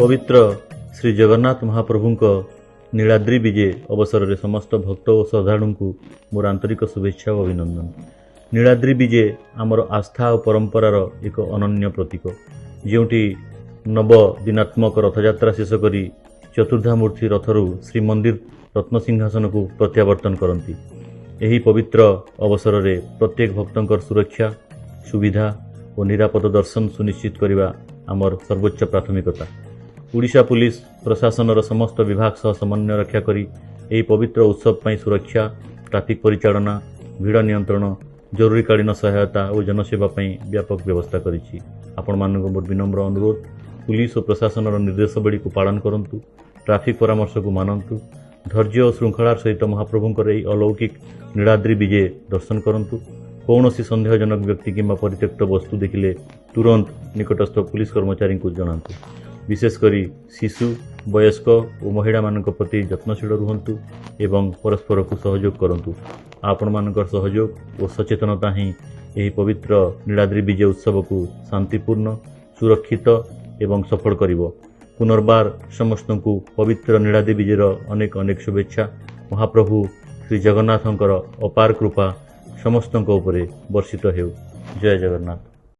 पवित्र श्री जगन्नाथ महाप्रभुंक नीलाद्री विजे अवसर में समस्त भक्त और श्रद्धालु को मोर आंतरिक शुभेच्छा और अभिनंदन। नीलाद्री विजे आमर आस्था और परंपरार एक अनन्य प्रतीक, जोटी नव दिनात्मक रथयात्रा शेष करी चतुर्धामूर्ति रथरु श्रीमंदिर रत्नसिंहासन को प्रत्यावर्तन करती। यही पवित्र अवसर में प्रत्येक भक्तंकर सुरक्षा, सुविधा और निरापद दर्शन सुनिश्चित करने आमर सर्वोच्च प्राथमिकता। ओडिशा पुलिस प्रशासन समस्त विभाग सह समन्वय रक्षा करी यही पवित्र उत्सव पर सुरक्षा, ट्राफिक परिचालना, भिड़ नियंत्रण, जरूरीकालीन सहायता और जनसेवा व्यापक व्यवस्था करिछि। आपण मानक मोर विनम्र अनुरोध, पुलिस और प्रशासन निर्देशावली को पालन करंतु, ट्राफिक परामर्श को मानंतु, धैर्य और श्रृंखलार सहित महाप्रभुंकर यही अलौकिक नीलाद्री विजे दर्शन करंतु। कौनसी संदेहजनक व्यक्ति किंबा परित्यक्त वस्तु देखिले तुरंत निकटस्थ पुलिस कर्मचारी को जनातु। विशेषकर शिशु, वयस्क और महिला मानक प्रति यत्नशील रुहंतु एवं परस्पर को सहयोग करंतु। आपण मानकर सहयोग और सचेतनता ही यही पवित्र नीलाद्री विजय उत्सव को शांतिपूर्ण, सुरक्षित एवं सफल करिवो। पुनर्बार समस्त को पवित्र नीलाद्री विजयर अनेक अनेक शुभेच्छा। महाप्रभु श्री जगन्नाथंकर अपार कृपा समस्तଙ୍କ ଉପରେ ବର୍ଷିତ ହେଉ। जय जगन्नाथ।